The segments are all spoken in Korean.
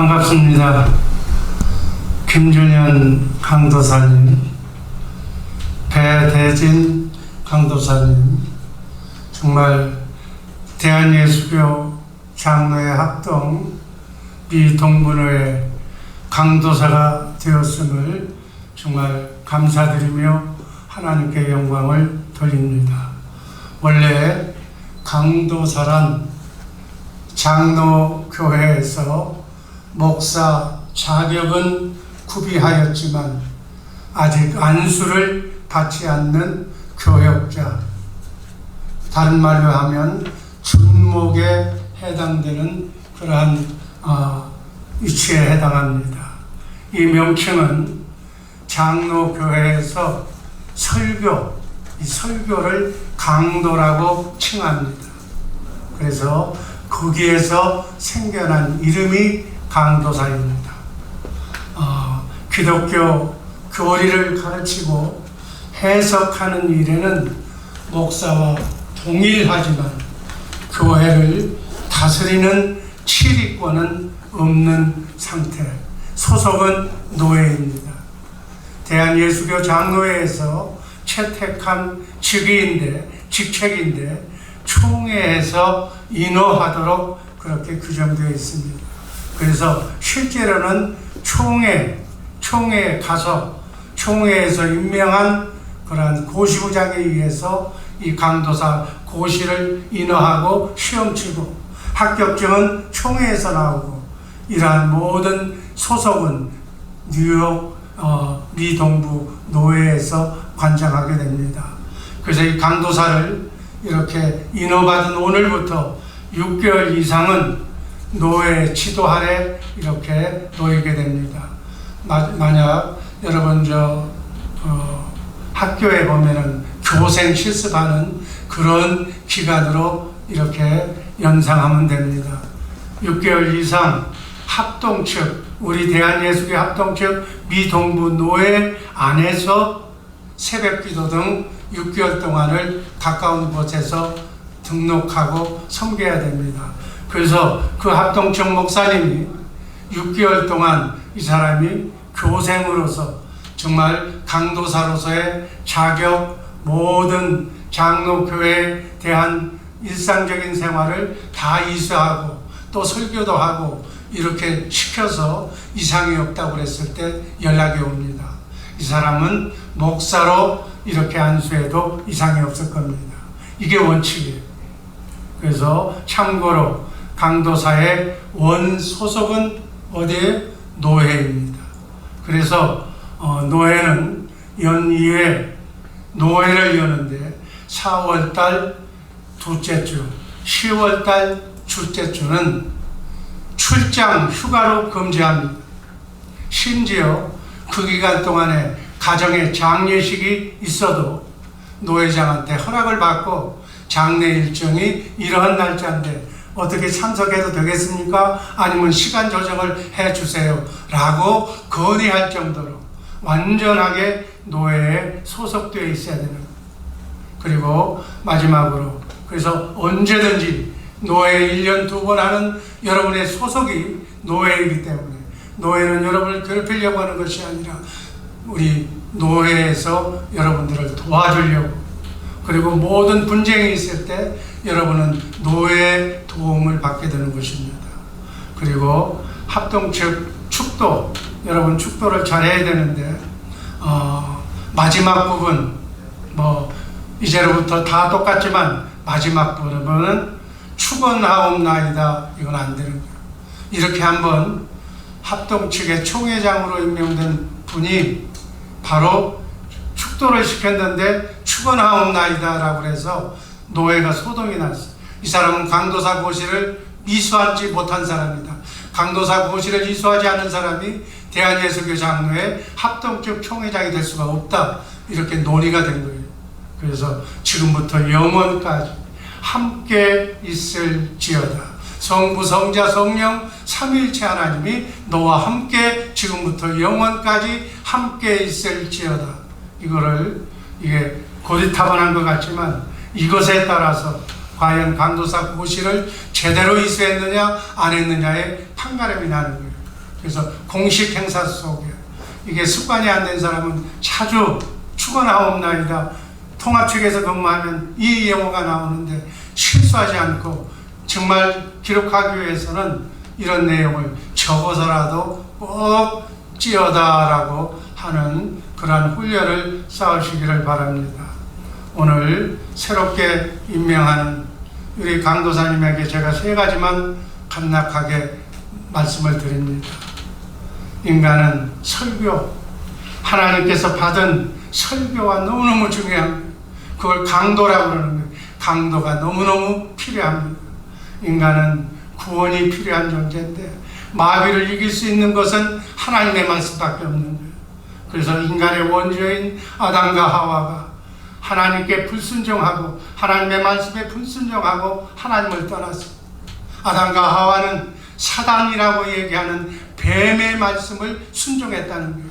반갑습니다. 김준현 강도사님, 배대진 강도사님, 정말 대한예수교 장로회 합동 미동문회 강도사가 되었음을 정말 감사드리며 하나님께 영광을 돌립니다. 원래 강도사란 장로교회에서 목사 자격은 구비하였지만 아직 안수를 받지 않는 교역자, 다른 말로 하면 준목에 해당되는 그러한 위치에 해당합니다. 이 명칭은 장로교회에서 이 설교를 강도라고 칭합니다. 그래서 거기에서 생겨난 이름이 강도사입니다. 기독교 교리를 가르치고 해석하는 일에는 목사와 동일하지만 교회를 다스리는 치리권은 없는 상태, 소속은 노예입니다. 대한예수교 장로회에서 채택한 직책인데 총회에서 인허하도록 그렇게 규정되어 있습니다. 그래서 실제로는 총회에 가서 총회에서 임명한 그러한 고시부장에 의해서 이 강도사 고시를 인허하고 시험치고 합격증은 총회에서 나오고 이러한 모든 소속은 뉴욕 미동부 노회에서 관장하게 됩니다. 그래서 이 강도사를 이렇게 인허받은 오늘부터 6개월 이상은 노회 지도 아래 이렇게 놓이게 됩니다. 만약 여러분 학교에 보면은 교생 실습하는 그런 기간으로 이렇게 연상하면 됩니다. 6개월 이상 합동 측, 우리 대한예수교 합동 측 미동부 노회 안에서 새벽기도 등 6개월 동안을 가까운 곳에서 등록하고 섬겨야 됩니다. 그래서 그 합동측 목사님이 6개월 동안 이 사람이 교생으로서 정말 강도사로서의 자격, 모든 장로교회에 대한 일상적인 생활을 다 이수하고 또 설교도 하고 이렇게 시켜서 이상이 없다고 그랬을 때 연락이 옵니다. 이 사람은 목사로 이렇게 안수해도 이상이 없을 겁니다. 이게 원칙이에요. 그래서 참고로 강도사의 원소속은 어디에? 노회입니다. 그래서 노회는 연이에 노회를 여는데 4월달 둘째 주, 10월달 둘째 주는 출장 휴가로 금지합니다. 심지어 그 기간 동안에 가정에 장례식이 있어도 노회장한테 허락을 받고 장례 일정이 이러한 날짜인데 어떻게 참석해도 되겠습니까? 아니면 시간 조정을 해주세요 라고 건의할 정도로 완전하게 노회에 소속되어 있어야 되는 거예요. 그리고 마지막으로 그래서 언제든지 노회에 1년 2번 하는 여러분의 소속이 노회이기 때문에 노회는 여러분을 괴롭히려고 하는 것이 아니라 우리 노회에서 여러분들을 도와주려고, 그리고 모든 분쟁이 있을 때 여러분은 노회의 도움을 받게 되는 것입니다. 그리고 합동측 축도, 여러분 축도를 잘해야 되는데 마지막 부분 이제로부터 다 똑같지만 마지막 부분은 축원하옵나이다, 이건 안 되는 거예요. 이렇게 한번 합동측의 총회장으로 임명된 분이 바로 축도를 시켰는데 축원하옵나이다 라고 해서 노회가 소동이 났어요. 이 사람은 강도사 고시를 이수하지 못한 사람이다. 강도사 고시를 이수하지 않은 사람이 대한예수교 장로회 합동측 총회장이 될 수가 없다, 이렇게 논의가 된 거예요. 그래서 지금부터 영원까지 함께 있을지어다. 성부, 성자, 성령 삼위일체 하나님이 너와 함께 지금부터 영원까지 함께 있을지어다. 이게 고리타분한 것 같지만 이것에 따라서 과연 강도사 고시를 제대로 이수했느냐 안 했느냐에 판가름이 나는 거예요. 그래서 공식 행사 속에 이게 습관이 안 된 사람은 자주 축원하옵나이다 통합 측에서 근무하면 이 용어가 나오는데 실수하지 않고 정말 기록하기 위해서는 이런 내용을 적어서라도 꼭 찌어다라고 하는 그러한 훈련을 쌓으시기를 바랍니다. 오늘 새롭게 임명하는 우리 강도사님에게 제가 3가지만 간략하게 말씀을 드립니다. 인간은 설교, 하나님께서 받은 설교가 너무너무 중요합니다. 그걸 강도라고 그러는 거예요. 강도가 너무너무 필요합니다. 인간은 구원이 필요한 존재인데 마귀를 이길 수 있는 것은 하나님의 말씀밖에 없는 거예요. 그래서 인간의 원조인 아담과 하와가 하나님께 불순종하고 하나님의 말씀에 불순종하고 하나님을 떠났습니다. 아담과 하와는 사단이라고 얘기하는 뱀의 말씀을 순종했다는 거예요.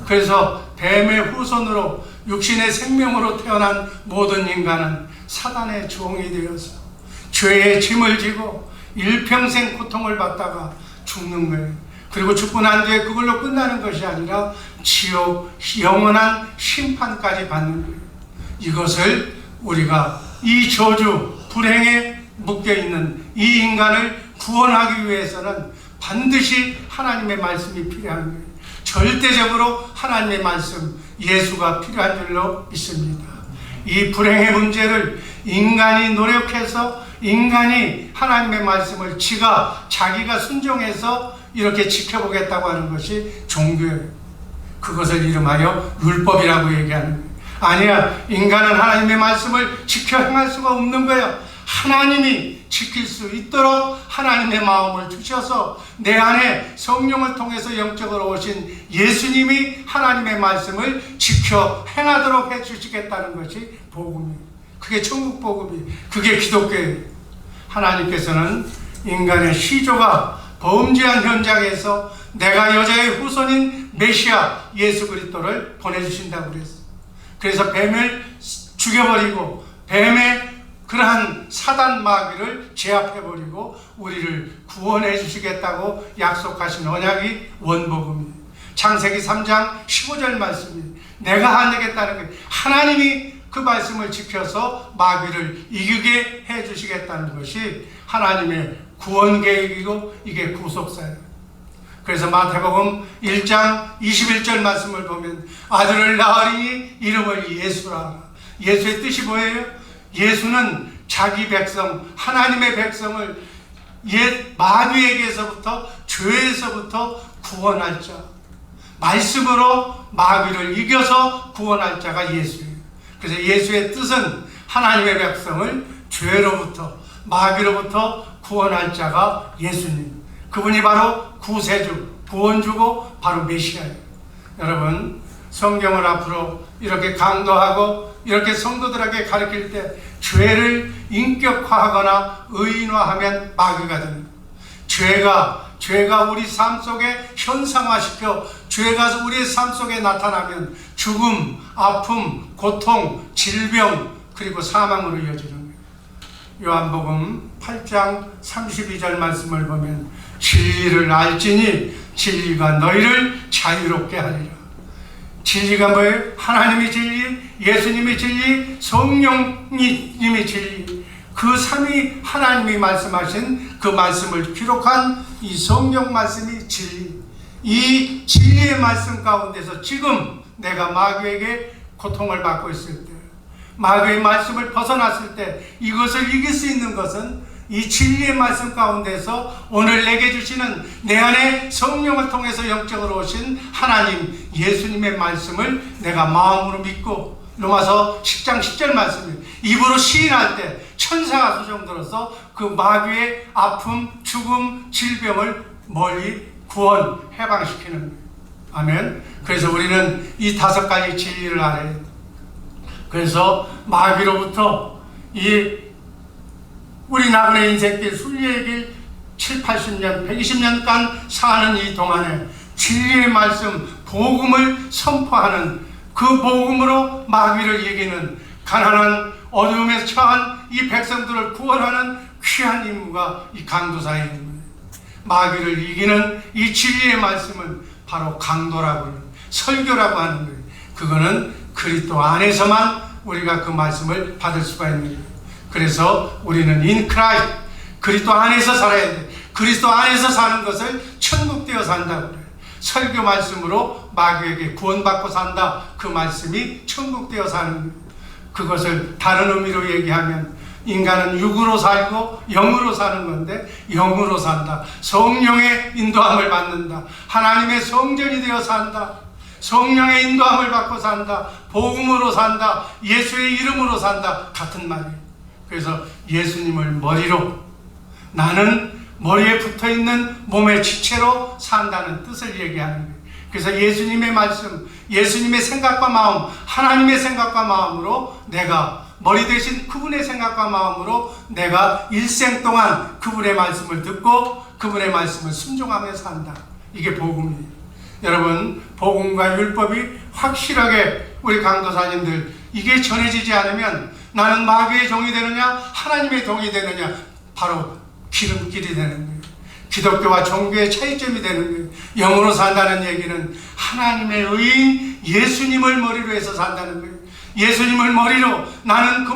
그래서 뱀의 후손으로 육신의 생명으로 태어난 모든 인간은 사단의 종이 되어서 죄의 짐을 지고 일평생 고통을 받다가 죽는 거예요. 그리고 죽고 난 뒤에 그걸로 끝나는 것이 아니라 지옥 영원한 심판까지 받는 거예요. 이것을 우리가 이 저주 불행에 묶여있는 이 인간을 구원하기 위해서는 반드시 하나님의 말씀이 필요한 거예요. 절대적으로 하나님의 말씀 예수가 필요한 줄로 믿습니다. 이 불행의 문제를 인간이 노력해서 인간이 하나님의 말씀을 자기가 순종해서 이렇게 지켜보겠다고 하는 것이 종교예요. 그것을 이름하여 율법이라고 얘기하는 거예요. 아니야, 인간은 하나님의 말씀을 지켜 행할 수가 없는 거야. 하나님이 지킬 수 있도록 하나님의 마음을 주셔서 내 안에 성령을 통해서 영적으로 오신 예수님이 하나님의 말씀을 지켜 행하도록 해주시겠다는 것이 복음이에요. 그게 천국 복음이에요. 그게 기독교예요. 하나님께서는 인간의 시조가 범죄한 현장에서 내가 여자의 후손인 메시아 예수 그리스도를 보내주신다고 그랬어요. 그래서 뱀을 죽여버리고 뱀의 그러한 사단 마귀를 제압해버리고 우리를 구원해 주시겠다고 약속하신 언약이 원복음입니다. 창세기 3장 15절 말씀입니다. 내가 하겠다는 거예요. 하나님이 그 말씀을 지켜서 마귀를 이기게 해 주시겠다는 것이 하나님의 구원 계획이고 이게 구속사예요. 그래서 마태복음 1장 21절 말씀을 보면 아들을 낳으리니 이름을 예수라 하라. 예수의 뜻이 뭐예요? 예수는 자기 백성, 하나님의 백성을 옛 마귀에게서부터 죄에서부터 구원할 자, 말씀으로 마귀를 이겨서 구원할 자가 예수예요. 그래서 예수의 뜻은 하나님의 백성을 죄로부터 마귀로부터 구원할 자가 예수님. 그분이 바로 구세주, 구원주고 바로 메시아예요. 여러분, 성경을 앞으로 이렇게 강도하고 이렇게 성도들에게 가르칠 때 죄를 인격화하거나 의인화하면 마귀가 됩니다. 죄가 우리 삶 속에 현상화시켜 죄가 우리의 삶 속에 나타나면 죽음, 아픔, 고통, 질병 그리고 사망으로 이어지는 거예요. 요한복음 8장 32절 말씀을 보면 진리를 알지니 진리가 너희를 자유롭게 하리라. 진리가 뭐예요? 하나님이 진리, 예수님이 진리, 성령님이 진리. 그 삼위 하나님이 말씀하신 그 말씀을 기록한 이 성경 말씀이 진리. 이 진리의 말씀 가운데서 지금 내가 마귀에게 고통을 받고 있을 때, 마귀의 말씀을 벗어났을 때 이것을 이길 수 있는 것은 이 진리의 말씀 가운데서 오늘 내게 주시는 내 안에 성령을 통해서 영적으로 오신 하나님 예수님의 말씀을 내가 마음으로 믿고, 로마서 10장 10절 말씀이에요. 입으로 시인할 때 천사가 소정들어서 그 마귀의 아픔, 죽음, 질병을 멀리 구원, 해방시키는 거예요. 아멘. 그래서 우리는 이 5가지 진리를 알아야 돼요. 그래서 마귀로부터 우리 나그네 인생길 순리의 길 7, 80년, 120년간 사는 이 동안에 진리의 말씀, 복음을 선포하는 그 복음으로 마귀를 이기는 가난한 어둠에 처한 이 백성들을 구원하는 귀한 임무가 이 강도사의 임무예요. 마귀를 이기는 이 진리의 말씀은 바로 강도라고 하는, 설교라고 하는 거예요. 그거는 그리스도 안에서만 우리가 그 말씀을 받을 수가 있는 거예요. 그래서 우리는 in Christ, 그리스도 안에서 살아야 돼. 그리스도 안에서 사는 것을 천국되어 산다고 그래요. 설교 말씀으로 마귀에게 구원받고 산다. 그 말씀이 천국되어 사는 거예요. 그것을 다른 의미로 얘기하면 인간은 육으로 살고 영으로 사는 건데 영으로 산다. 성령의 인도함을 받는다. 하나님의 성전이 되어 산다. 성령의 인도함을 받고 산다. 복음으로 산다. 예수의 이름으로 산다. 같은 말이에요. 그래서 예수님을 머리로, 나는 머리에 붙어있는 몸의 지체로 산다는 뜻을 얘기하는 거예요. 그래서 예수님의 말씀, 예수님의 생각과 마음, 하나님의 생각과 마음으로 내가 머리 대신 그분의 생각과 마음으로 내가 일생 동안 그분의 말씀을 듣고 그분의 말씀을 순종하며 산다. 이게 복음이에요. 여러분, 복음과 율법이 확실하게 우리 강도사님들 이게 전해지지 않으면 나는 마귀의 종이 되느냐 하나님의 종이 되느냐, 바로 기름길이 되는 거예요. 기독교와 종교의 차이점이 되는 거예요. 영으로 산다는 얘기는 하나님의 의인 예수님을 머리로 해서 산다는 거예요. 예수님을 머리로, 나는 그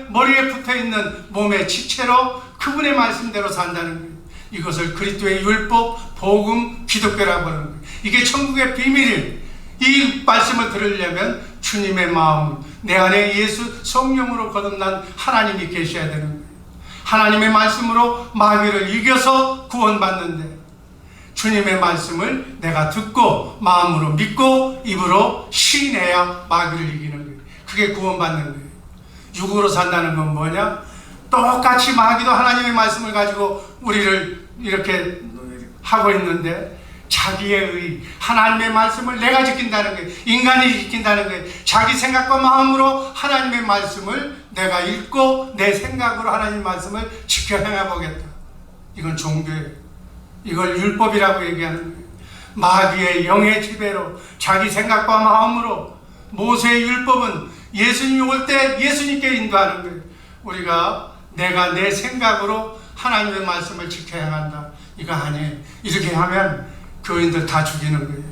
머리에 붙어있는 몸의 지체로 그분의 말씀대로 산다는 거예요. 이것을 그리스도의 율법, 복음, 기독교라고 하는 거예요. 이게 천국의 비밀이에요. 이 말씀을 들으려면 주님의 마음, 내 안에 예수 성령으로 거듭난 하나님이 계셔야 되는 거예요. 하나님의 말씀으로 마귀를 이겨서 구원받는데 주님의 말씀을 내가 듣고 마음으로 믿고 입으로 시인해야 마귀를 이기는 거예요. 그게 구원받는 거예요. 육으로 산다는 건 뭐냐? 똑같이 마귀도 하나님의 말씀을 가지고 우리를 이렇게 하고 있는데 자기의 의, 하나님의 말씀을 내가 지킨다는 거예요. 인간이 지킨다는 거예요. 자기 생각과 마음으로 하나님의 말씀을 내가 읽고 내 생각으로 하나님의 말씀을 지켜 행해보겠다. 이건 종교예요. 이걸 율법이라고 얘기하는 거예요. 마귀의 영의 지배로 자기 생각과 마음으로, 모세의 율법은 예수님이 올 때 예수님께 인도하는 거예요. 우리가 내가 내 생각으로 하나님의 말씀을 지켜 행한다. 이거 아니에요. 이렇게 하면 교인들 다 죽이는 거예요.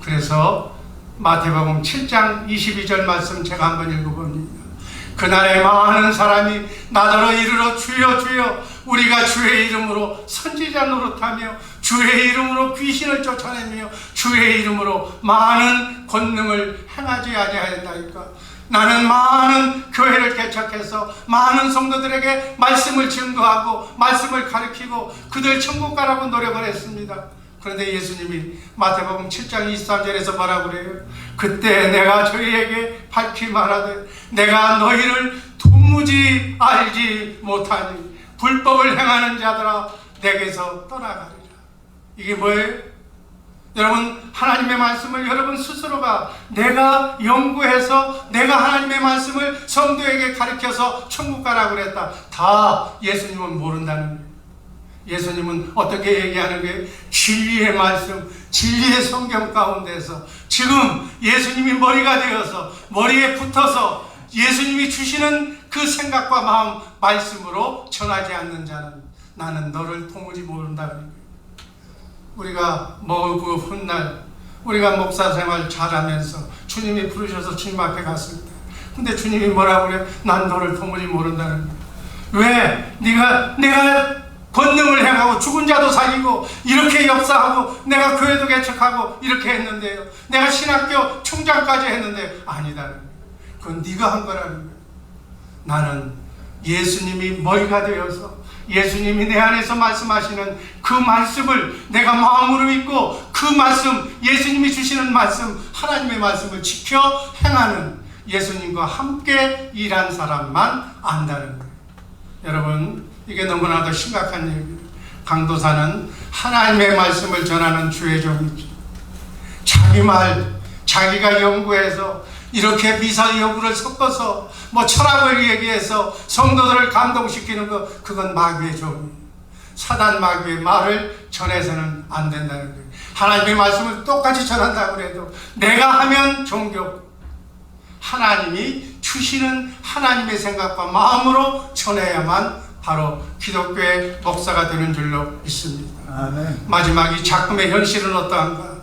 그래서 마태복음 7장 22절 말씀 제가 한번 읽어봅니다. 그날에 많은 사람이 나더러 이르러 주여 주여 우리가 주의 이름으로 선지자 노릇하며 주의 이름으로 귀신을 쫓아내며 주의 이름으로 많은 권능을 행하지 아니하였나이까. 나는 많은 교회를 개척해서 많은 성도들에게 말씀을 증거하고 말씀을 가르치고 그들 천국 가라고 노력을 했습니다. 그런데 예수님이 마태복음 7장 23절에서 뭐라고 그래요? 그때 내가 저희에게 밝히 말하되 내가 너희를 도무지 알지 못하니 불법을 행하는 자들아 내게서 떠나가리라. 이게 뭐예요? 여러분, 하나님의 말씀을 여러분 스스로가 내가 연구해서 내가 하나님의 말씀을 성도에게 가르쳐서 천국 가라고 그랬다. 다 예수님은 모른다는 거예요. 예수님은 어떻게 얘기하는 거예요? 진리의 말씀, 진리의 성경 가운데서 지금 예수님이 머리가 되어서 머리에 붙어서 예수님이 주시는 그 생각과 마음, 말씀으로 전하지 않는 자는 나는 너를 도무지 모른다는 거예요. 우리가 그 훗날 우리가 목사 생활 잘하면서 주님이 부르셔서 주님 앞에 갔을 때, 근데 주님이 뭐라고 그래요? 난 너를 도무지 모른다는 거예요. 왜? 내가 권능을 행하고 죽은 자도 살리고 이렇게 역사하고 내가 교회도 개척하고 이렇게 했는데요, 내가 신학교 총장까지 했는데 아니다는 거예요. 그건 네가 한 거라는 거예요. 나는 예수님이 머리가 되어서 예수님이 내 안에서 말씀하시는 그 말씀을 내가 마음으로 믿고 그 말씀, 예수님이 주시는 말씀, 하나님의 말씀을 지켜 행하는 예수님과 함께 일한 사람만 안다는 거예요. 여러분, 이게 너무나도 심각한 얘기예요. 강도사는 하나님의 말씀을 전하는 주의 종이지, 자기 말, 자기가 연구해서 이렇게 미사 여구를 섞어서 철학을 얘기해서 성도들을 감동시키는 거, 그건 마귀의 종이에요. 사단 마귀의 말을 전해서는 안 된다는 거예요. 하나님의 말씀을 똑같이 전한다고 해도 내가 하면 종교, 하나님이 주시는 하나님의 생각과 마음으로 전해야만 바로 기독교의 목사가 되는 줄로 믿습니다. 아멘. 마지막 이 작품의 현실은 어떠한가?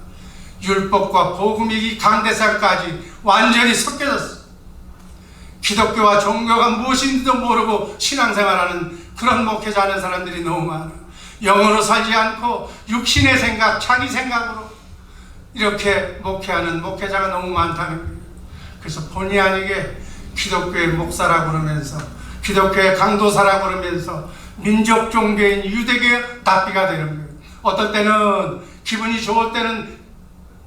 율법과 복음이 이 강대상까지 완전히 섞여졌어. 기독교와 종교가 무엇인지도 모르고 신앙생활하는 그런 목회자 하는 사람들이 너무 많아. 영으로 살지 않고 육신의 생각, 자기 생각으로 이렇게 목회하는 목회자가 너무 많다는 거예요. 그래서 본의 아니게 기독교의 목사라고 그러면서, 기독교의 강도사라고 그러면서 민족 종교인 유대교의 납비가 되는 거예요. 어떨 때는 기분이 좋을 때는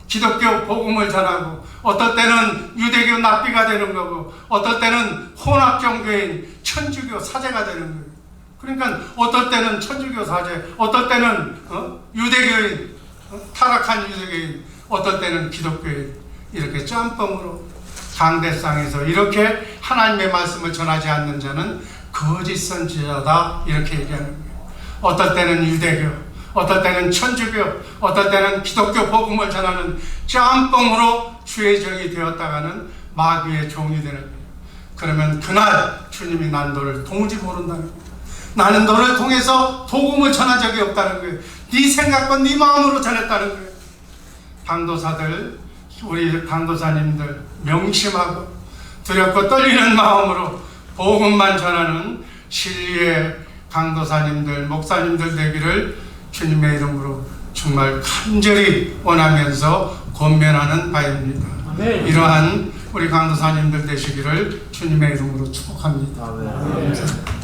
기독교 복음을 전하고, 어떨 때는 유대교 납비가 되는 거고, 어떨 때는 혼합 종교인 천주교 사제가 되는 거예요. 그러니까 어떨 때는 천주교 사제, 어떨 때는 유대교인, 타락한 유대교인, 어떨 때는 기독교인, 이렇게 짬뽕으로 강대상에서 이렇게 하나님의 말씀을 전하지 않는 자는 거짓 선지자다, 이렇게 얘기하는 거예요. 어떨 때는 유대교, 어떨 때는 천주교, 어떨 때는 기독교 복음을 전하는 짬뽕으로 주의 종이 되었다가는 마귀의 종이 되는 거예요. 그러면 그날 주님이 난 너를 도무지 모른다는 거예요. 나는 너를 통해서 복음을 전한 적이 없다는 거예요. 네 생각과 네 마음으로 전했다는 거예요. 강도사들, 우리 강도사님들 명심하고 두렵고 떨리는 마음으로 복음만 전하는 진리의 강도사님들, 목사님들 되기를 주님의 이름으로 정말 간절히 원하면서 권면하는 바입니다. 아멘. 이러한 우리 강도사님들 되시기를 주님의 이름으로 축복합니다. 아멘.